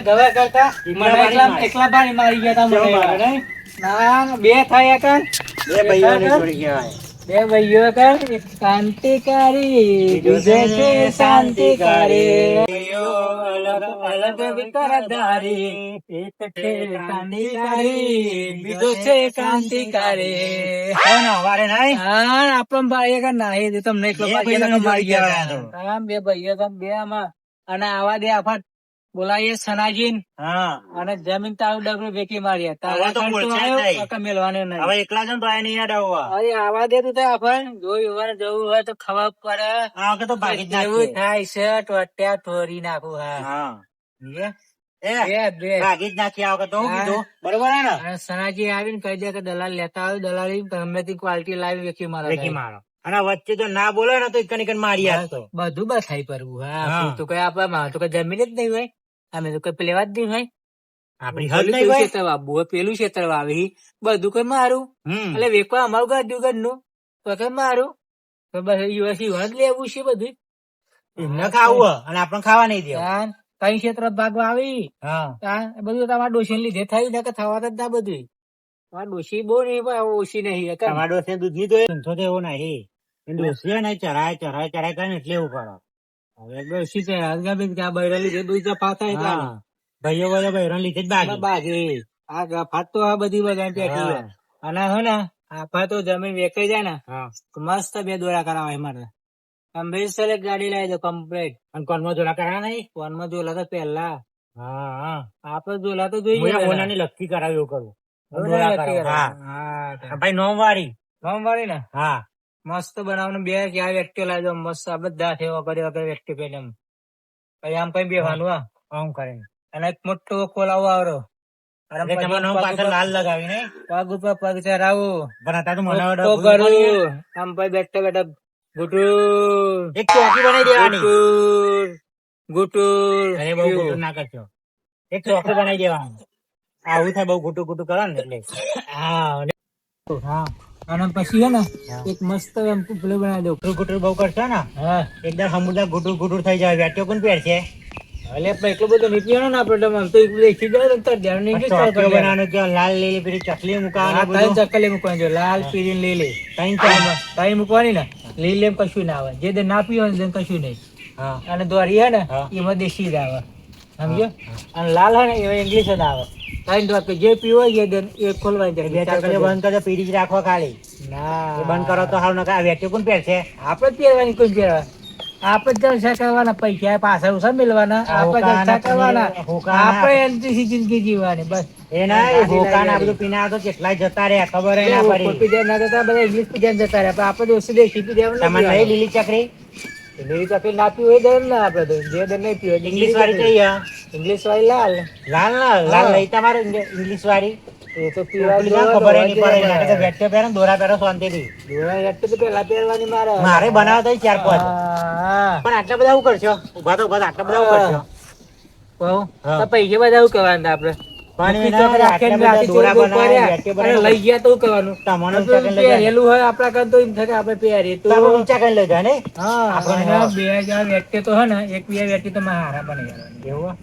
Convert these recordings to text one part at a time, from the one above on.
દવા કરતા એકલા પાણી મારી ગયા તા મને ના બે થયા કર બે ભાઈઓને છોડી ગયા બે ભાઈઓ કર એક ક્રાંતિકારી બીજો છે શાંતિકારી અલગ વિચારધારી એક છે ક્રાંતિકારી બીજો છે ક્રાંતિકારી કોણ વારે નહીં હા આપણ ભાઈ કર ના એ તમને એકલો મારી ગયા બે ભાઈઓ બે આમાં અને આવા દે આફત બોલાઈએ સનાજીન હા અને જમીન તાળું ડબલું વેકી માર્યા હવે તો બોલશે જ નહીં. મેળવાનો નહીં હવે એકલા જણ તો આ નહીં યાદ આવવા અરે આવા દે તું આપણ જોયું જવું હોય તો ખબર પડે આ વખત તો ભાગી જ એવું નાખીએ. થાય છે ટોટ્યા ઠોરી નાખું હા હા બે બે ભાગી જ નાખી આ વખત તો હું હા. કીધું બરોબર હે ને અને સનાજી આવીને કહી દે કે દલાલ લેતા આવ્યો દલાલી ગમે તે ક્વોલિટી લાવી વેકી મારો વેકી મારો અને વચ્ચે તો ના બોલે ને તો એક મારી આપતો બધું બથાઈ પરવું હા. હા તો કઈ આપડે મારે તો કઈ જમીન જ નહીં હોય અમે તો કઈ લેવા જ નહીં હોય આપડી હદ પેલું નહીં ભાઈ ક્ષેત્ર વાવવું હોય, પેલું ક્ષેત્ર વાવી બધું કઈ મારું એટલે વેકવા અમારું ગાડ્યું ઘરનું તો કઈ મારું તો બસ યુએસી જ લેવું છે બધું એમને ખાવું હે અને આપણને ખાવા નહીં દેવું તાન કઈ ક્ષેત્ર ભાગ વાવી હા તાન એ બધું તમારા ડોશી લીધે થયું ને કે થવા જ ના બધું તમારા ડોશી બહુ નહીં પણ ઓછી નહીં તમારા દોસ્ત દૂધ ની તો એવું નહીં ડોસી હે ને ચરાય કરે ને એટલે એવું કરો હવે ડોશી છે ત્યાં બૈરા લીધે દૂધ પાતા હા. ભાઈઓ બધા બહેરાન લીધે જ બાકી બાકી આ ગફાત તો આ બધી બધા પેટી હા. અને હે ને આ તો જમીન વેચાઈ જાય ને હા તો મસ્ત બે દોરા કરાવાય મારે અંબેસર એક ગાડી લાવી દો કમ્પ્લીટ અને કોનમાં જોડા કરા નહીં ફોનમાં જોલા તો પહેલા હા હા આપડે જોલા તો જોઈએ હું ઓનાની લખી કરાવી એવું કરું ઓનાની દોડા લખી કરાવું. કરાવું. હા ભાઈ નોમ વાળી નોમ વાળી ને હા મસ્ત બનાવવાનું બે ક્યાં વ્યક્તિ લાવી દો મસ્ત આ બધા છે વગર વ્યક્તિ પેલે એમ પછી આમ કઈ બેવાનું હા આમ કરે અને એક મોટો ખોલાવો આવરો અને એટલે તમારું નામ પાછળ લાલ લગાવી નહીં પગ ઉપર પગ ચરાવું પણ અત્યારે તો મને તો કરું આમ પછી બેઠા બેઠા ગુટુર એક ચોકી બનાવી દેવાની ગુટુર અરે બહુ ગુટું ના કરશો એક ચોકી બનાવી દેવાની આવું થાય બહુ ગુટું ગુટું કરો ને એટલે હા અને પછી હે ને એક મસ્ત એમ પેલું બનાવી દઉં ગુટું ગુટું બહુ કરશો ને હા એકદમ સમુદ્ર ગુટું ગુટું થઈ જાય વેટ્યો કોણ પહેર છે એટલે પણ એટલું બધું નહીં પીવાનો ને આપડે આમ તો દેખી જાય ને તો ધ્યાન નહીં કે ચાલ ચોકીઓ બનાવવાનું કે લાલ લીલી પેલી ચકલી મુકાવાનું ત્રણ બધું ચક્કલી મૂકવાની જો લાલ પીળી લીલી ત્રણ ત્રણ મૂકવાની ને લીલી એમ કશું ના આવે જે દે ના પીવાનું તેને કશું નહીં હા અને દોરી હે ને હા. એમાં દેશી જ આવે સમજો અને લાલ હે ને એમાં ઇંગ્લિશ જ આવે ત્રણ દોર જે પીવો એ દે એ ખોલવાની બે ચકલીઓ બંધ કરજો પીડી જ રાખો ખાલી ના એ બંધ કરો તો હાવ નકા વેટ્યો કોણ પહેર છે આપડે જ પહેરવાની કોઈ પહેરવા આપડે જલસા કરવાના પૈસા પાછા ઓછા મેળવાના આપડે જલસા કરવાના આપડે એનથી જિંદગી જીવવાની બસ એ ના હોકાન આ બધું પીના તો કેટલાય જતા રહ્યા ખબર ના પડી પીધા ના જતા બધા ઇંગ્લિશ પીધા જતા રહ્યા પણ આપડે ઓછી દેશી પીધા તમારે નહીં લીલી ચકરી લીલી ચકલી ના પીવું હોય દે ને આપડે તો જે દે નહીં પીવું ઇંગ્લિશ વાળી કઈ હે? ઇંગ્લિશ વાળી લાલ લાલ ના લાલ લઈ તમારે ઇંગ્લિશ વાળી એ તો પીવા પેલી ના ખબર એની પડે એના કરતા વેટ્યો પહેરો ને દોરા પહેરો શાંતિથી તો પેલા પહેરવાની મારે મારે બનાવતો ય ચાર પાંચ હા પણ આટલા બધા શું કરશો ઉભા તો ઉભા આટલા બધા શું કરશો કહું હા. તો પૈસા બધા શું કરવાના આપડે પણ મૂકી એના તો રાખીને આટલા બધા રાખી દોરા ચોરી બનાવ્યા, કર્યા. વેટ્યો અને બનાવ્યા. લઈ ગયા તો શું કરવાનું તમને તો ચાકણ લઈ જાય. પહેરેલું હોય આપડા કરતા તો એમ થાય કે આપણે પહેરીએ તો તો આપણે ઊંચા કરીને લઈ જાય ને હા આપણને અને બે હજાર વ્યક્તિ તો હે ને એક બે વ્યક્તિ તો મારા હારા બની ગયા એવું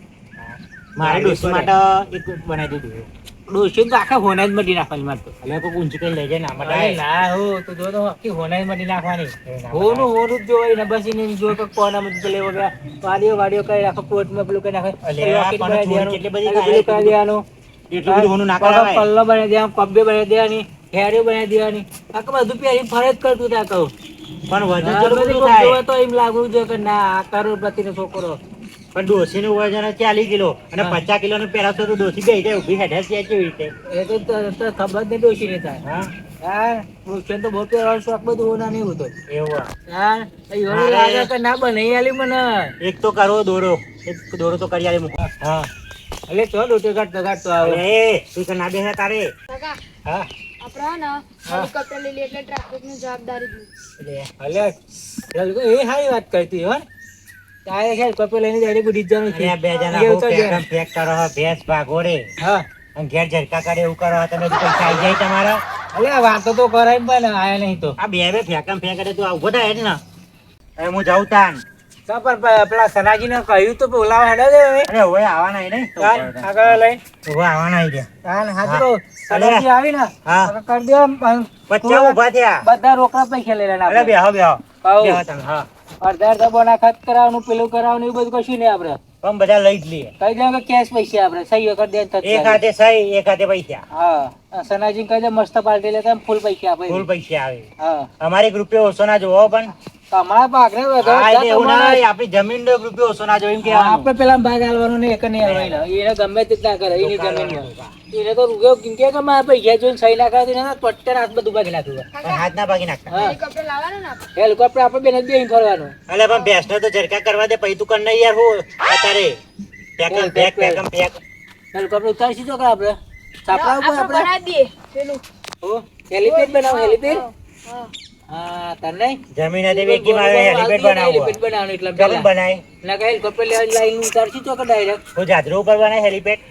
મારે ડોસી માટે એક બનાવી દીધું ડોશી તો આખા હોના જ મટી નાખવાની મારે તો એટલે કોઈ ઊંચી કરીને લઈ જાય ને આમાં અરે ડાય. ના હો તો જો તો આખી હોના જ મટી નાખવાની ના હોનું હોનું જ જોવાય ને બસ એને જો કે કોનામાં પેલે વગર વાડીઓ કરી નાખો કોટમાં પેલું કરી નાખો અલે આ લોકેટ પણ બનાવી ચોરી દેવાનું, કેટલી બધી અને પેલું કરી દેવાનું એટલું બધું હોનું ના કરાવાય. પલ્લો બનાવી દેવાનું કબ્બે બનાવી દેવાની હેરીઓ બનાવી દેવાની આખું બધું પહેરી ફરજ કરતું ત્યાં કહું પણ વજન આ કેટલું બધી બધું કોક થાય જોવે તો એમ લાગવું જોઈએ કે ના આ કરોડપતિનો છોકરો પણ ડોસીનું વજન 40 કિલો અને હા. 50 કિલોનું પહેરાશો તો ડોસી બેહી જાય ઊભી હેઠે છે કેવી રીતે એ તો ખબર જ નહીં ડોશી નહીં થાય હા હા ડોશી તો બહુ પહેરવાનો શોખ બધું હોના નહીં હોતો એવું હા એવું લાગે કે ના બને આલી મને એક તો કરો દોરો એક દોરો તો કરી આલે મૂકો હા એટલે ચો ડોટે કાઢતો આવે અરે તું કે ના બેસે તારે કાકા હા આપડે હે ને હેલિકોપ્ટર લઈ લઈએ એટલે ટ્રાફિક ની જવાબદારી એટલે એ સારી વાત કરતી હો તારે ખેર કપે લઈને જઈને ગુડી જવાનું છે અરે બે જણા એવું હું તો પેકમ પેક કરો હો, ભેંસ ભાગોડે હા અને ઘેર ઝરકા કરે એવું કરો હો, તમે તો પૈસા આવી જાય તમારા એટલે આ વાતો તો કરાય પણ આયા નહીં તો આ બે ફેકમ ફેક કરે તું આ ઉભો થાય જ ને હવે હું જાઉં તાન તો પણ પેલા સનાજીને કહ્યું તો બોલાવા હેડો છે હવે. અરે હવે આવવાના નહીં ચાલ, આગળ લઈ. હવે આવવાના આવી ગયા ચાલ, હાચું કહું. સનાજી આવી ને હા. તો કરી દે આમ, વચ્ચે ઊભા થયા બધા રોકડા પૈસા લઈ લેવાના અરે આપણે. બેહો બેહો કહું. બેહો તમે હા અડધા બોના ખાત કરાવવાનું પેલું કરાવવાનું એવું બધું કશું નહીં આપણે પણ બધા લઈ જ લઈએ કહી દે કે કેશ પૈસા આપણે સહી કરી દે ને તત્કાલ. એક હાથે સહી એક હાથે પૈસા હા સનાજી કહી દે મસ્ત પાર્ટી લેતા એમ ફૂલ પૈસા આપે. ફૂલ પૈસા આવે હા અમારી એક રૂપિયો ઓછો ના જોવો પણ તમારા ભાગને હા, એટલે એવું ના હોય, આપણી જમીન નો એક રૂપિયો ઓછો ના જોવો એમ કહેવાનું. આપણે પેલા ભાગ આલવાનો ને એક નહીં આલવાનો. એને ગમે તે ના કરે એની જમીનમાં. એને તો રૂપિયો કિંમતી કે મારા પૈસા જોઈને સહી ના કરે તો એને પટ્ટે હાથ બધું ભાગી નાખ્યું. પણ હાથ ના ભાગી નાખતા હા હેલિકોપ્ટર લાવવાનું ને આપણે. હેલિકોપ્ટર આપણે બેન જ બેહીને ફરવાનું. એટલે પણ ભેંસને તો ઝરકા કરવા દે પછી તું કર નહીં યાર હું અત્યારે પેકમ પેક પેકમ પેક હેલિકોપ્ટર ઉતારશી તો કે આપણે સાપડા ઉપર આપણે આપણે બનાવી દઈએ પેલું. ઓ હેલિપેડ બનાવો હેલિપેડ. હા. હા તને જમીન હતી વેકી મારે હેલિપેડ બનાવવું હેલિપેડ બનાવવાનું એટલે કેમ પહેલા. બનાય ના કે હેલિકોપ્ટર લાઈન ઉતારશી તો કે ડાયરેક્ટ હું જાદરો ઉપર બનાય હેલિપેડ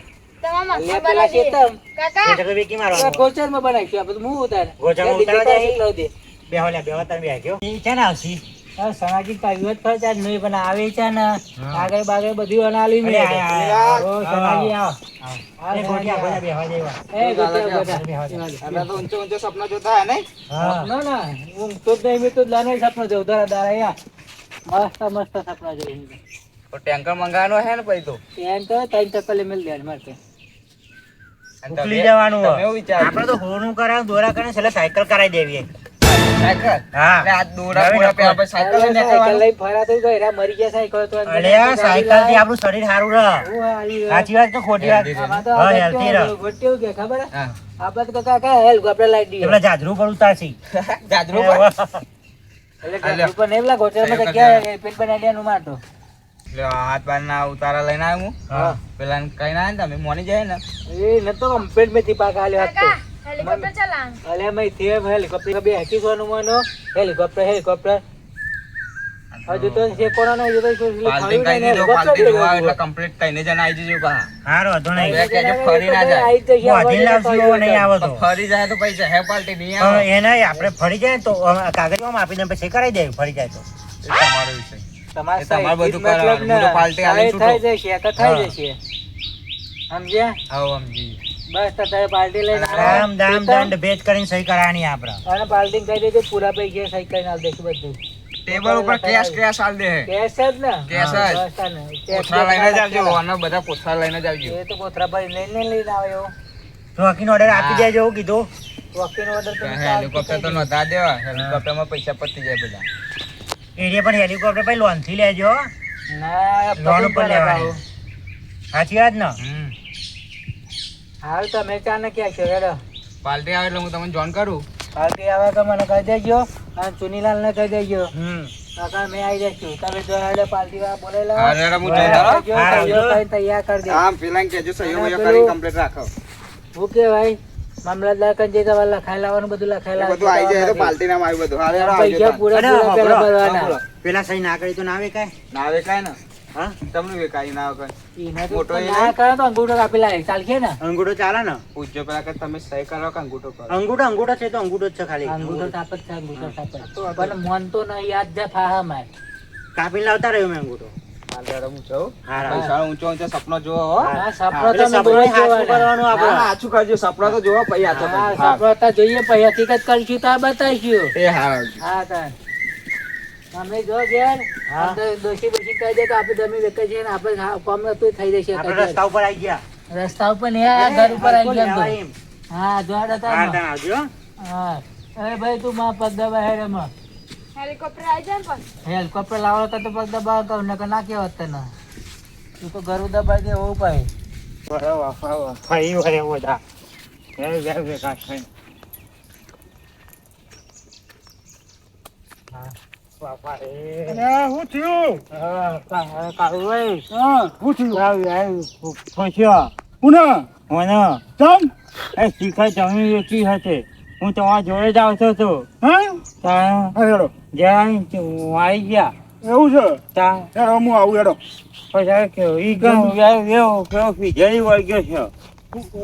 તમારા અલ્યા મકાન પેલા બનાવી દઈએ. શેતમ કાકા એટલે તો વેકી મારવાનું ગોચરમાં બનાવીશું આપણે હું ઉતાર ગોચરમાં ઉતારવા જાય? એટલો દે. બેહો લે બેહો તમે બેહ્યો ઈ છે ને આવશી હા સમાજિક કાવ્યો જ ખર્ચ આજ નહીં પણ આવે છે ને આગળ બાગળ બધું અનાલી અરે, આ, ઓ સમાજી આવો એ ગોટિયા ગોટિયા બેહવા જેવા એ ગોટિયા બેહવા જેવા. તો ઊંચો ઊંચો સપના જોતા હે નહીં હા ના ના હું તો જ નહીં મેં તો લાને સપના જોઉં દારા દારા યા મસ્ત મસ્ત સપના જોઉં ટેન્કર મંગાવવાનો હે ને પછી તો એમ તો 3 મિલ દે મારે ઉકલી જવાનું તમે હોય. એવું વિચારો? આપણે તો હોનું કરાવ દોરા કરે છેલ્લે સાયકલ કરાવી દેવી સાયકલ હા એટલે આ દોરા બોરા પે આપણે સાયકલ લઈને સાયકલ નીકળવાનું. લઈ ફરા તો ગયરા મરી ગયા સાયકલ તો અલે આ સાયકલ થી આપણું શરીર સારું રહે સાચી વાત તો ખોટી વાત હા હેલ્થી રહે ગોટ્યું કે ખબર હે? હા. આપણે તો કાકા હેલ્પ આપણે લાઈ દઈએ એટલે જાજરૂ પર ઉતારશી જાજરૂ પર? એટલે ઘર ઉપર નહીં પેલા ગોચરમાં તો ક્યાં પેટ બનાવી દેવાનું માટો એટલે આ હાથ બાર ના ઉતારા લઈને આવ્યો હું હા પેલા કઈ ના ને તમે મોની જાય ને એ ન તો કમ્પ્લીટ મેં થી પાક આલ્યો હતો કાકા હેલિકોપ્ટર ચલાવવાનું. અલે મેં થી હેલિકોપ્ટર બે હેકી સોનું મનો હેલિકોપ્ટર હજુ તો છે કોરોના હજુ તો પાલટી કઈ દીધો પાલટી જોવા એટલે કમ્પ્લીટ કઈને જણ આવી જજો પા હારો વાંધો નહીં બે કે ફરી ના જાય. મોઢી લાવશી એવો નહીં આવે તો ફરી જાય તો પૈસા હે પાલટી નહીં પણ આવે એને આપણે ફરી જાય ને તો કાગળમાં આપી દે પછી કરાવી દે ફરી જાય તો એ તમારો વિષય તમારે એ તમારે બધું મતલબ કરવાનું. હું તો પાલટી આલી છૂટો. થઈ જશે તો થઈ જશે સમજ્યા આવો સમજી બસ તો તારે પાર્ટી લઈને રામ દામ દંડ ભેદ કરીને સહી કરાવવાની આપણે અને પાર્ટી કહી દેજો પૂરા પૈસા સહી કરીને આલ દઈશું બધું ટેબલ ઉપર કેશ આલ દે કેશ જ ને કેશ જ. બસ તાને. કેશ કોથળા લઈને જ આવજો પેલા. અને બધા કોથળા લઈને જ આવજો એ તો કોથળા ભાઈ લઈને આવ્યો રોકીનો ઓર્ડર આપી દેજો એવું કીધું વકીલનો order તો હેલિકોપ્ટર તો નતા દેવા હેલિકોપ્ટરમાં પૈસા પતી જાય બધા એરિયા પણ હેલિકોપ્ટર પછી લોન થી લેજો ના લોન ઉપર લેવાની સાચી વાત ને હાલ તમે ચાને ક્યાં છો હેડો પાર્ટી આવે એટલે હું તમને જોઈન કરું પાર્ટી આવે તો મને કહી દેજો અને ચુનીલાલ ને કહી દેજો હમ કાકા મેં આવી જઈશું તમે જો હેડો પાર્ટી વાળા બોલેલા હા, રેડો, હું જઈને આવો. તૈયાર કરી દે આમ પેલા કેજો સહીઓ અને વહીઓ પેલું- કરીને કમ્પ્લીટ રાખો હું કે ભાઈ મામલતદાર કન જે તમારે લખાઈ લાવવાનું બધું લખાઈ એ બધું આવી જાય તો પાર્ટી ના આવ્યું બધું હારે લાવવાનું. પૈસા પૂરા અને પૂરા પેલા સાંભળો, ભરવાના પેલા સહી ના કરી તો ના આવે કાંઈ ના વેકાય ને હા તમને વેકાય ના આવે એને તો મોટો એ ના કરે તો અંગૂઠો કાપી લાવે ચાલશે ને અંગૂઠો ચાલે ને પૂછજો પેલા કે તમે સહી કરો કે અંગૂઠો કરો અંગૂઠો છે તો અંગૂઠો જ છે ખાલી અંગૂઠો સાપ જ છે અંગૂઠો સાપ જ. પણ મન તો નહીં યાદ છે ફાહા માર કાપીને લાવતા રહ્યો મેં અંગૂઠો હારે હું જાઉં હા પૈસા ઊંચો ઊંચો સપનો જોવો હો હા સપનો એટલે તો મેં સપનું બહુ હાચું જોવાના. કરવાનું આપણે હા, આછું કરજો સપનો તો જોવો પછી આછો હા કરજો. હા. સપનો તો જોઈએ પછી હકીકત કરીશું તો આ બતાવીશું એ હારું. હા તાર અમે જો ઘેર હા. અંદર દોશી બોશી કહી દે કે આપણે જમીન વેચે છે ને આપણે કામ નતું થઈ જશે આપણે રસ્તા ઉપર આવી ગયા રસ્તા ઉપર ને આ ઘર ઉપર આવી ગયા લેવા એમ એમ. તો. હા જો હા હતા તાન આવજો હો. હા અરે ભાઈ તું માં પગ દબા હેડ એમાં હેલિકોપ્ટર આવી જાય ને પણ હેલિકોપ્ટર લાવો તો પગ દબા કહું નકર ના કહેવત તને તું તો ઘરું દબાઈ દે એવું પાય ફરી વળે બધા ભેગા થઈને. બાપા રે. હું થયું કાળુભાઈ હું થયું ફસ્યો પુનઃ મને ચમ એ શિખર જમીન વેચી હતી હું તમારા જોડે જ આવતો હતો હા ત્યાં હા હેડો જ્યાં હું આવી ગયા એવું છે ત્યાં હેડો હું આવું હેડો પછી કેવું ઈ ગમ એવો કેવો ફીજરી વળગ્યો છે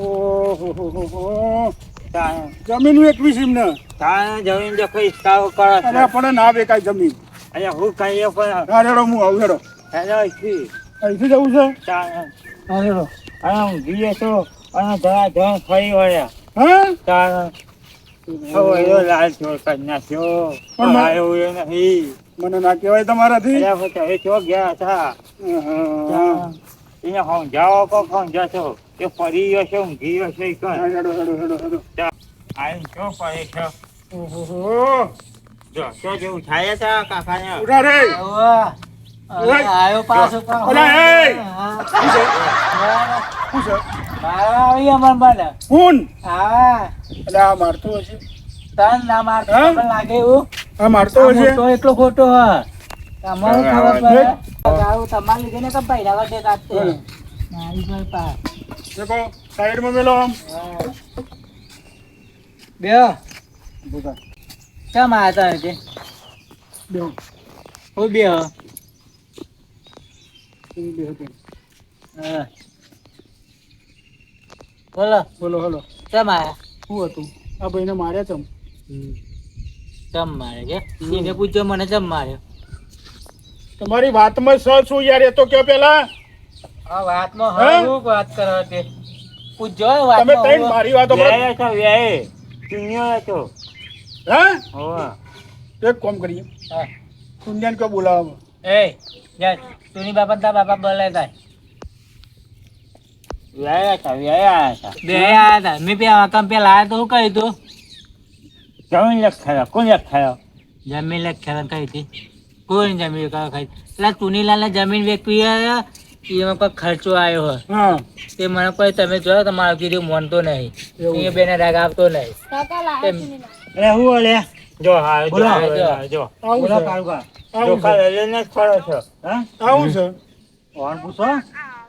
ઓહો ત્યાં જમીન વેચવી છે એમને ત્યાં જમીન જો કઈ હિસાબ કરે અને છે પણ ના વેકાય જમીન અરે હું કહીએ પણ હા રેડો હું આવું હેડો હેલો ઈથી અહીંથી જવું છે હા હેલો અને હું જઈએ તો અને જરા જણ ફરી વળ્યા હા તાર એવો લાલ ચોર કરી નાખ્યો પણ પણ આવ્યો એ નહીં મને ના કહેવાય તમારાથી અરે પછી હવે ચો ગયા હતા હા એને સમજાવો કો સમજાશો એ ફરી ગયો છે ઊંઘી ગયો છે હા, હેડો હેડો હેડો હેડો આવીને ચો પડે છે ઓહો જો તો જેવું થાય છે કાકાને ઉઠા રે ઓવા. હવે આયો પાછો પણ. અલા, એ! હા. શું છે મારા આવી અમાર બને. કોણ હા. એટલે આ મારતો હશે તન ના મારતો હા? પણ લાગે એવું. આ મારતો આ હશે મોટો એકલો ખોટો હ. તમારું ખબર પડે. આવું તમારે લીધે ને કે પૈડા વચ્ચે કાઢતે. બોલો. મારી પર પા. દેખો સાઈડમાં મેલો આમ હા. બેહો. ઉભા. કેમ આયા તા હજી? બેહો. હું બેહો. બેહો તમે. હા. બોલો. બોલો હલો કેમ આયા? શું હતું આ ભાઈને માર્યા તમ ચમ મારે કે એને પૂછજો મને ચમ માર્યો. તમારી વાતમાં શું યાર એ તો કયો પેલા આ વાતમાં હે? હું વાત કરો તે પૂછજો તમે વાતમાં ત્રણ હું. મારી વાતો વ્યાય છો વ્યાય ચૂન્યો હતો હે હોવા એક કામ કરીએ હા. કુંડિયાને કયો બોલાવો એ જા તુની બાપા તા બાપા બોલે તા વ્યાયા હતા વ્યાયા હતા બે આયા તા મે પેલા કંપેલા આયા તો હું કહ્યું તું જમીન લખાયો કોણ લખાયો જમીન લે ખેલન કહી હતી કોઈ જમીન ખાઈ એટલે તુનીલાલ ને જમીન વેચવી હે, એમાં કોઈ ખર્ચો આવ્યો હોય હા તે મને કોઈ તમે જોયો તમારું કીધું માનતો નહીં એવું. એ બેને રાગ આવતો નહીં કાકા લાવે તેમ. છે ને લાવે. અરે હું ઓલે જો હા જો બોલો, હા, જો. જો આવું બોલો છે. કાળુકા આવું જો છે. કાલે લઈને જ ફરો છો હા આવું છે કોણ પૂછો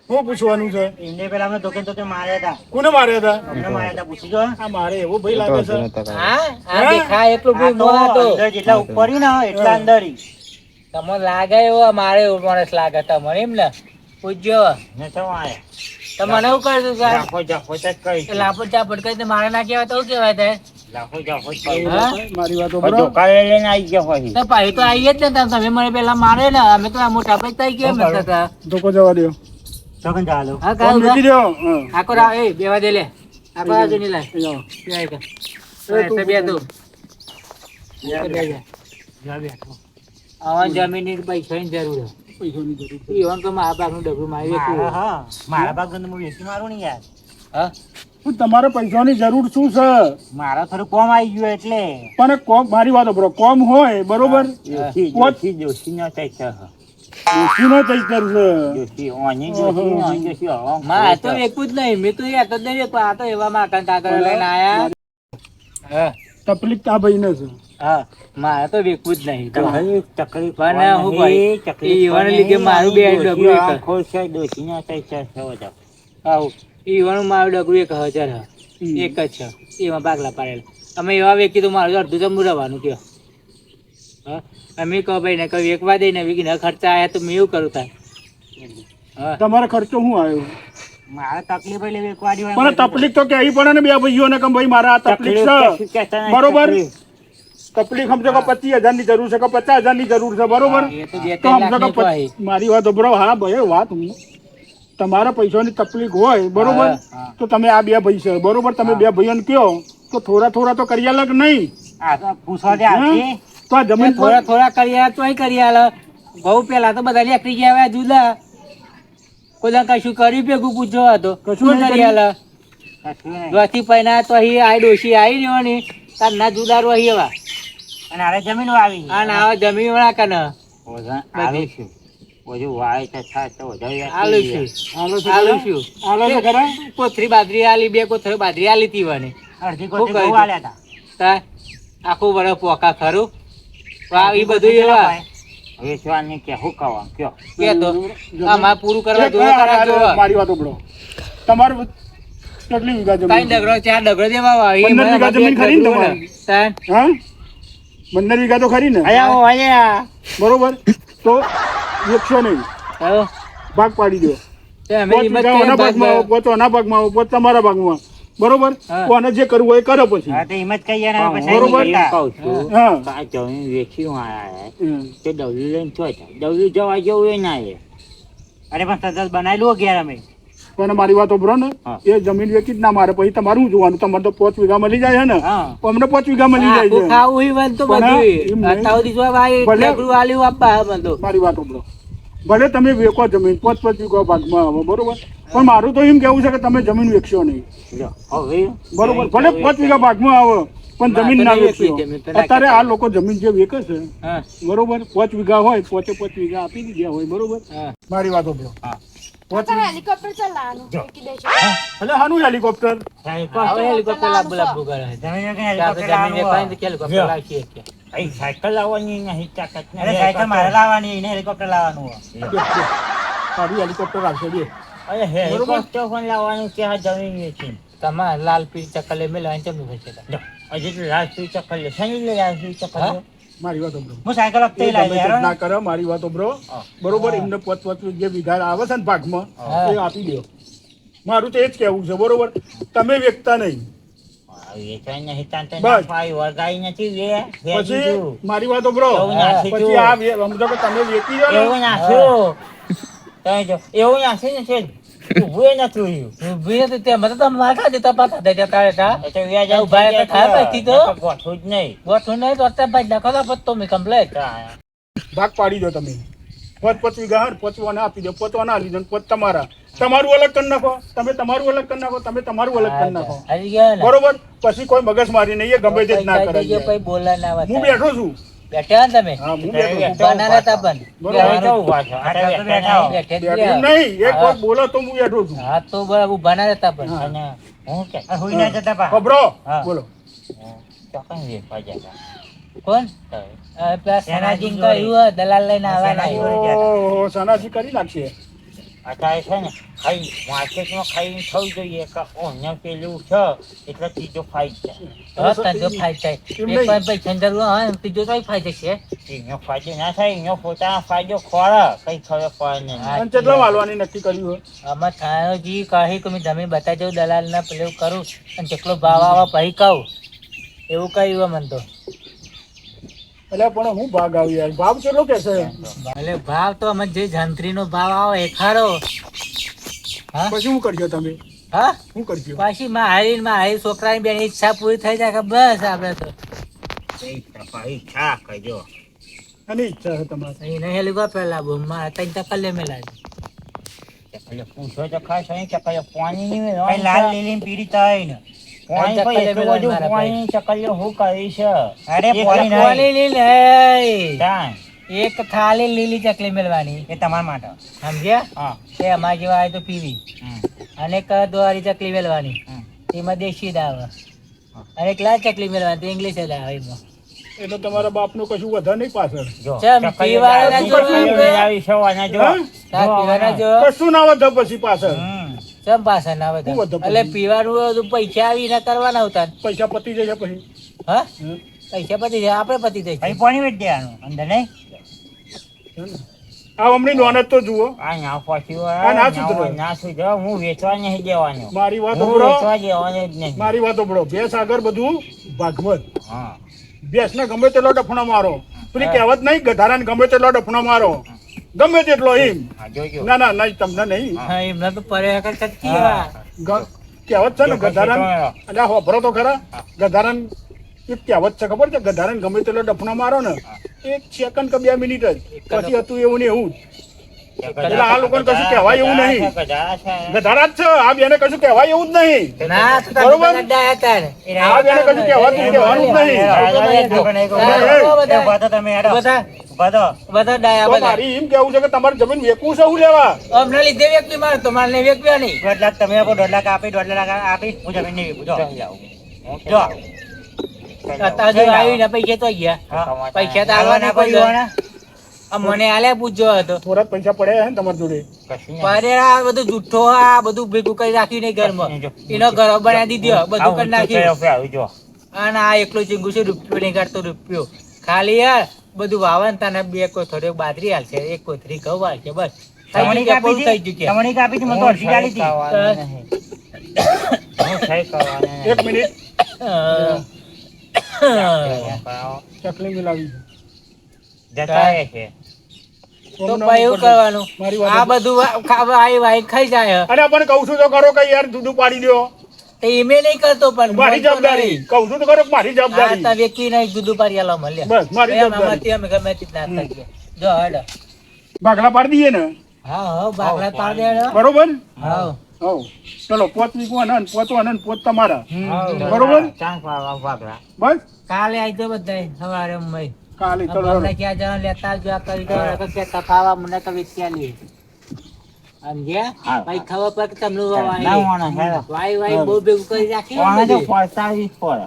શું પૂછવાનું છે ઇન્ડે પેલા અમે ધોકે ધોકે માર્યા હતા કોને માર્યા હતા અમને માર્યા હતા પૂછી જો આ મારે એવો ભાઈ લાગે છે હા આ દેખાય એટલું આ બી તો મોડા તો અંદર જેટલા ઉપર ને એટલા અંદર ઈ. તમને લાગે એવો મારે એવું માણસ લાગે તમને એમ ને પૂછજો ને તો આયા તો મને એવું કહ્યું તું કે જાફો જાફો જ કહી એ લાપડ ચાપડ કઈ તે મારે ના કહેવાય તો શું કહેવાય તે જાફો જાફો જ કહી હા? મારી વાતો પણ બરો ધોકા લઈને આવી ગયા હોય તો ભાઈ તો આવીએ જ ને તમે મને પેલા મારે ને અમે તો આ મોટા ભાઈ તઈ કેમ હતા ધોકો જવા દો સગન ચાલો હા ફોન કાંઈ મૂકી દો હા આકો રા એ બેવા દે લે આકો રાજુ ની લાય એ જાઓ. બે આઈ કા એ તું બે તું જા બે જા જા બેઠો આવા જમીન ની પૈસાની જરૂર પૈસાની જરૂર છે ઈવન તો મા બાપનું ડબલું મારી મારા વેચવું હા મારા ભાગ હું વેચી મારું ને યાર હા શું તમારે પૈસાની જરૂર શું છે મારા થોડું કોમ આવી ગયું એટલે પણ કોમ મારી વાતો બરો કોમ હોય બરોબર જોશી પોત- જોશી જોશી નો થઈ છે ઓછીનો ચૈતર છે જોશી ઓની જોશી ઓની જોશી હવા માં તો વેચવું જ નહીં મેં તો યાર તો નહીં વેચવું આ તો એવા માં કાગળ લઈને આયા હા તકલીફ આ ભાઈને છે હા મારે તો વેચવું જ નહીં તો તકલીફ પણ હું ભાઈ, ઈવન લીધે મારું બે ડગલું એક. ખોશ છે જોશી નો થઈ છે બધા આવું ઈવન મારું ડગલું 1000 હ એક જ છે એમાં ભાગલા પાડેલા અમે એવા વેચી તો મારું અડધું જમવું રહેવાનું કયો હા અમે કહો ભાઈ ને કહ્યું એક વાર દઈ ને વીઘી ખર્ચા આયા તો મેં એવું કરું થાય હા તમારે ખર્ચો શું આવ્યો મારે તકલીફ એટલે વેકવાડી હોય પણ તકલીફ તો કહેવી પડે ને બે ભાઈઓને કે ભાઈ મારે આ તકલીફ કશું છે કહેતા નહીં, બરોબર તકલીફ. તકલીફ સમજો કે 25,000 ની જરૂર છે કે 50,000 ની જરૂર છે બરોબર એ તો બે તો ત્રણ સમજો લાખની કે તો આવી. મારી વાત બરો હા ભાઈ વાત હું તમારા પૈસાની તકલીફ હોય બરોબર હા. તો તમે આ બે ભાઈ છે બરોબર તમે બે ભાઈઓને કયો તો થોડા થોડા તો કરી આલે કે નહીં આ તો પૂછવા દે હા? આવતી. તો આ જમીન થોડા થોડા કરી આલે તોય કરી આલે બહુ પેલા તો બધા લેકડી ગયા હવે જુદા કોઈ કશું કર્યું ભેગું પૂછો હતો કશું શું નહીં કરી આલે કશું નહીં. દોસ્તી પૈના તો અહીં આ ડોશી આવી રહ્યો તાર ના જુદા રહી એવા અને હારે જમીન વાવી આ ના આવા જમીન વાળા કને ઓઝા આલુ છું બધું વાય તો થાય તો વધારે આલુ છું હાલો છે આલુ ખરા? છું હાલો છે ખરા? કોથરી બાજરી આલી બે કોથરી બાજરી આલી તી વને અડધી શું કોઠી કર્યું? બહુ આલ્યા હતા. તાર આખું વરસ પોકા ખરું વાવ ઈ બધું એવા વેચવાની કે હું કહું કયો કે તો આ મારે પૂરું કરવા એક જોવે કરવા જોવે મારી વાત સાંભળો. તમારું કેટલી વીઘા ત્રણ જમીન ડગરો ચાર ડગરો દેવા વાવી 15 મને વીઘા બે જમીન ખરી ને ડગરું તમારી? ને. તાર હા 15 વીઘા તો ખરી ને અહીંયા હું અહીંયા બરોબર તો વેચશો નહીં હવે ભાગ પાડી દો તે અમે પોત હિંમત વીઘા કરીએ ઓના ભાગમાં આવો, ભાગમાં. પોત ઓના ભાગમાં આવો, પોત તમારા ભાગમાં બરોબર હા. કોને જે કરવું હોય એ કરે પછી હા તો એમ જ કહીએ ને હા, પછી બરોબર. નહીં કરતા. કહું છું હા આ જમીન વેચી આયા હમ. તે ડબલું લઈને છો ડબલું જવા જેવું એ ના એ અરે પણ તરત બનાવેલું ઘેર અમે પણ મારી વાત સાંભળો ને હા. એ જમીન વેચી જ ના મારે પછી તમારું શું જોવાનું તમારે તો 5 વીઘા મળી જાય છે ને હા અમને 5 વીઘા મળી જાય આખું છે ખાવું ઈ વાત તો પણ એમ બધું નહીં. અત્યાર સુધી જો ભાઈ ભલે- ઠેકડું આલ્યું આપવા હે બધું. મારી વાત સાંભળો ભલે તમે વેચો જમીન 5 વીઘા ભાગમાં આવે બરોબર પણ મારું તો એમ કેવું છે કે તમે જમીન વેચશો નહીં લ્યો, હવે બરોબર ભલે 5 વીઘા ભાગમાં આવે પણ ના, જમીન તો ના નહીં વેચશો વેચવી જમીન, તો ના અત્યારે કહેતા. આ લોકો જમીન જે વેચે છે હા બરોબર 5 વીઘા હોય 5 વીઘા આપી દીધા હોય બરોબર હા મારી વાત સાંભળો તારે હેલિકોપ્ટર ચલાવવાનું મૂકી દેજો એટલે હાનું હેલિકોપ્ટર હવે હેલિકોપ્ટર લાંબુ લાંબુ કરે છે. જમીન કે આપણે જમીન વેચવાની તો કે હેલિકોપ્ટર જો. લાવીએ કે. અહીં સાયકલ લાવવાની નહીં તાકાત નહીં. અરે સાયકલ મારે લાવવાની એને હેલિકોપ્ટર લાવવાનું હોય. સારું હેલિકોપ્ટર આવશે બે અરે હેલિકોપ્ટર પણ લાવવાનું કે આ જમીન વેચી તમારે લાલ પીળી ચક્કર મેળવાની ચમનું થશે તાર. હજી તો રાજપીર ચક્કર લે શનિ લે રાજપીર ચક્કર લે મારી વાત સાંભળો હું સાયકલ હપ્તે એ લાવી ગમે તે યાર ના કરે મારી વાતો બ્રો બરોબર એમને 5 જે વીઘા આવે છે ને ભાગમાં હા. એ આપી દો મારું તો એ જ કહેવું છે બરોબર તમે વેચતા નહીં વેચવાની નહીં તાન તો બસ. ના પાડી વળગાઈ નથી વેચી પછી દીધું. મારી વાતો બ્રો એવું નાખી પછી દઉં. આ સમજો કે તમે વેચી દો એવું ને નાખ્યું તમે જો એવું નાખ્યું ને છે ઊભું એ નથી રહ્યું. ઊભી હતી તે મને તો માથા દેતા પાછા દેતા તારે તા. એ તો વ્યાજ જ ઉભા થઈ રહેતા થાય ગયા પછી તો. નકર ગોઠવું જ નહીં. ગોઠવું નહીં તો અત્યારે ભાઈ નાખો તો પત્તો મેં કમ્પ્લેટ. ભાગ પાડી દો તમે 5 વીઘા હર 5 આપી દો 5 આલી દો 5 તમારા તમારું અલગ કરી નાખો તમે તમારું અલગ કરી નાખો તમે તમારું અલગ કરી નાખો આવી ગયા ને. બરોબર પછી કોઈ મગજ મારી નહીં એ ગમે તે જ ના પૈસા કરે દેજો, પછી બોલા ના વાત. હું બેઠો છું બેઠા ને તમે હા હું બેઠો છું ઊભા ના રહેતા પણ. બરોબર. હવે તો ઊભા છો. આ તો બેઠા નહીં. બેઠે જ બેઠો રહ્યા. નહીં એક વાર બોલો તો હું બેઠો છું હા તો બરાબર ઊભા ના રહેતા પણ. હા. અને હું કે આ હુઈ ના જતા પા ખબરો હા. બોલો ચોકન વેચવા જતા. કોણ પેલા સનાજીને કહ્યું હે, દલાલ લઈને આવવાના સનાજી છે. જોડે. ઓહો સનાજી કરી નાખશે અત્યારે છે ને ખાઈ માર્કેટમાં ખાઈને થવું જોઈએ કે ઓને પેલું છે એટલે ત્રીજો ફાઈટ છે હા, ધંધો ફાય થાય. એમ એક નહીં. વાર પૈસા ની જરૂર હોય ને ત્રીજો તોય ફાય થશે. એનો ફાયદો ના થાય એનો પોતાનો ફાયદો ખોળે કઈ ખબર પડે નહીં. હા. અને કેટલા વાળવાની નક્કી કર્યું હોય આમાં થાયોજી કહી કે મેં જમીન બતાવી દઉં દલાલ ને પેલું કરું અને જેટલો ભાવ આવે પછી કહું એવું કહ્યું મને તો. એટલે પણ હું ભાગ આવી યાર ભાવ કેટલો કે છે એટલે ભાવ તો અમે જે જંત્રી નો ભાવ આવે એ ખરો. હા પછી શું કરશો તમે હા શું કરશો પાછી મારી છોકરાની બેન ઈચ્છા પૂરી થઈ જાય કે બસ આપડે તો ઈચ્છા કરજો. આની ઈચ્છા છે તમારે એને હેલિકોપ્ટર લાવવું મારે ત્રણ ટકા લે મેલાવી. એટલે પૂછો તો ખાસ અહીં ચકલીઓ પાણી નહીં હોય. ભાઈ લાલ લીલી ને પીળી થાય ને પાણી ચકલીઓ ભાઈ એટલું મેળવવાની બધું મારા પાણી ચકલીઓ હું કરી છે અરે એક પાણી નહીં. કોની લીલી તાણ. એક થાળી લીલી ચકલી મેળવાની એ તમારા માટે સમજ્યા હા. એ અમારા જેવા આવે તો પીવી હમ. અને એક દોરી ચકલી મેળવાની હમ. એમાં દેશી દાવ અને એક લાલ ચકલી મેળવાની તો ઇંગ્લિશ દાવ એમાં. એટલે તમારા બાપનું કશું વધારે નહીં પાછળ જો ચમ, ચકલીઓ પીવાના લાવી, જો ચકલીઓ એમ. લાવી છે આના જો. હા? તાર પીવાના જો કશું ના વધે પછી પાછળ હમ. ચમ પાછા ના બધા શું વધુ એટલે પછી? પીવાનું બધું પૈસા આવી ના કરવાના હોતા પૈસા પતી જશે પછી હા હમ. પૈસા પતી જાય આપણે પતી ભાઈ જાય પાણી વેચ દેવાનું અંદર નહીં આ અમની નોનત તો જુઓ આ ના પછી આ ના સુધરે. ના સુધરે. હું વેચવા નહીં દેવાનો. મારી વાત હું સાંભળો. વેચવા દેવાનો જ નહીં. મારી વાત સાંભળો ભેંસ આગળ બધું ભાગવત હા. ભેંસ ને ગમે તેટલો ડફણો મારો પેલી કહેવત નહીં ગધારાને ગમે તેટલો ડફણો મારો ગમે તેટલો એમ હા, જોજો. ના ના નહીં તમને નહીં હા એમને તો પરે હકર કટકી એવા. કહેવત છે ને જો પછી ગધારાન તો- એટલે હોભરો તો ખરા ગધારાન એક કહેવત છે ખબર છે ગધારાને ગમે તેટલો ડફણો મારો ને 1 સેકન્ડ કે 2 મિનિટ જ પછી હતું એવું ને એવું જ એટલે આ લોકોને કશું કહેવાય એવું નહીં. ગધા છે. ગધારા જ છે આ બેને કશું કહેવાય એવું જ નહીં ના તો તમે બરોબર? બધા ડાયા તારે. આ બેને કશું કહેવાનું કહેવાનું જ નહીં આપણે એક હા, એ, તો બધા- ઉભા તો તમે હેડો. બધા ઉભા તો. બધા ડાયા તો બધા મારી એમ કેવું છે કે તમારે જમીન વેચવું છે શું લેવા અમને લીધે વ્યક્તિ મારે તો મારે નહીં વેચવ્યા નહીં. 1.5 લાખ તમે આપો 1.5 લાખ આપી 1.5 લાખ આપી હું જમીન નહીં વેચું. જો. જો. અત્યાર સુધી આવી ને પૈસા તો ગયા હા. પૈસા તો આલવાના આવવાના કોઈ કોઈ જોવાના? આ મને આલ્યા પૂછજો હતો થોડા પૈસા પડ્યા છે ને તમારી જોડે પરે આ બધું જુઠ્ઠો આ બધું ભેગું કરી રાખ્યું નહીં ઘરમાં એનો ઘર બનાવી દીધો બધું કરી નાખ્યું અને આ એકલો ચીંગુ છે રૂપિયો નહીં કાઢતો રૂપિયો ખાલી યાર બધું વાવન તને બે કોથળીઓ બાજરી હાલશે એક કોથળી ઘઉં હાલશે બસ થઈ તમને ગયું કે કાપી પૂરું થઈ હતી? ગયું કે? તમને કાપી હતી? મને તો અડધી ચાલી હતી. સહી કરવાની. 1 મિનિટ કરાવો. ચકલી મિલાવી જતા રહે છે. તો પછી એવું કરવાનું મારી વાત આ બધું વાઈ ખાઈ જાય અને પણ કહું છું તો ખરો કે યાર દૂધ પાડી દો તો ઈમે નહીં કરતો પણ મારી જવાબદારી કહું છું તો ખરો કે મારી હા જવાબદારી તા વ્યક્તિ નહીં દૂધ પાડી આલો મળે બસ મારી એમ જવાબદારી આમાંથી અમે ગમે તે ના કરીએ જો હેડો ભાગલા પાડી દઈએ ને હા હા બાગલા પાડી દેડો બરોબર હા હવ ચલો પોત વીકું અને પોત અને પોત તમારા હા, બરોબર? ચાંદ પાડવા ભાગલા. બસ કાલે આવજો બધા સવારે મય કાલે ચલો અમને ક્યાં જવાનું લેતા આવજો આ કરી દો કે તફાવા મને કવિ ક્યાં લે સમજ્યા હા. ભાઈ ખબર પર કે તમને ના વાણા, હેડો. વાય બહુ ભેગું કરી રાખી વાણા તો પડતાવી જ પડે.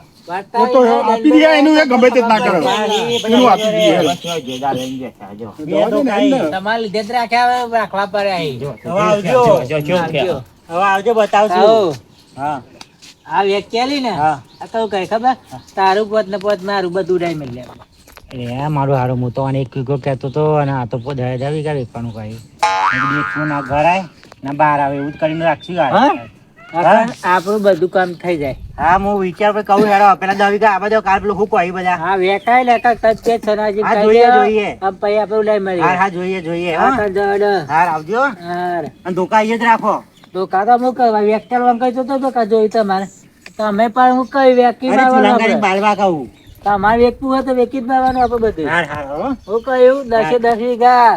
એ તો આપી દઈએ એનું એ ગમે તે જ ના કરે એનું આપી દઈએ બસ જો જેદા લઈને બેઠા, જો. જવા દે ને એમને. તમારે લીધે જ રાખ્યા હવે રાખવા પડે અહીં. હવે આવજો. જો, જો, આવજો. હવે આવજો, બતાવશું. આવો. હા. આ વેચેલી ને હા. આ તો કઈ ખબર તારું પોત ને પોત મારું બધું ઉડાઈ મેં લે એ મારું હારું, હું તો આને એક વીઘો કહેતો તો અને આ તો પોત 10 વીઘા વેચવાનું કહ્યું. દેખવું ના ઘરાય ના બહાર આવે એવું જ કરીને રાખશું યાર. હા? આપણું બધું કામ થઈ જાય હા, હું વિચાર પર કહું હેડો પેલા 10 વીઘા આ બધો કાલ પેલું હું કહી બધા. હા વેકાય લેકા તજ કે સનાજી હા, ખાઈ જોઈએ, લ્યો. જોઈએ. આમ પછી આપણે ઉડાઈ હા મળીએ હા, જોઈએ જોઈએ. હા હા, તો જડ. હાર આવજો હાર. અને ધોકા અહીંયા જ રાખો. તો કાકા હું કરવા વેકટર વાંક કહી તો કા જોઈ તમારે તમે પણ હું કઈ વેકી અરે મારવાનું ચુલાંગારી આપણે. બાળવા કહું. તમારે વેકવું હોય તો વેકી જ મારવાનું આપણે બધું હાર હાર હો. હું કહ્યું 10 વીઘા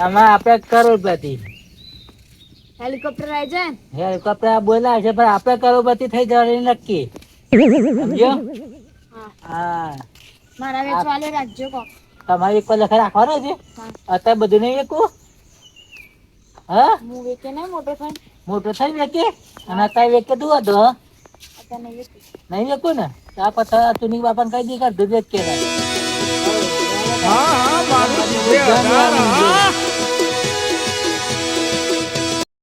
આમાં આપણે કરોડપતિ હેલિકોપ્ટર આવી જાય ને હેલિકોપ્ટર બોલાવે છે પણ આપણે કરોડપતિ થઈ જવાનું નક્કી સમજ્યો હા હા મારા વેચવાલે રાખજો કોક તમારે એક લખા રાખવાનો છે હા. અત્યારે બધું નહીં વેકવું હા હું વેચે નહીં મોટો થાય મોટો થઈ વેકે અને અત્યારે વેકે તું હતો અત્યારે નહીં વેચું. નહીં વેકું ને તો આ પછી તુની બાપાને કહી દી કર દૂધ વેચ કે હા હા બાબુ 2000, હા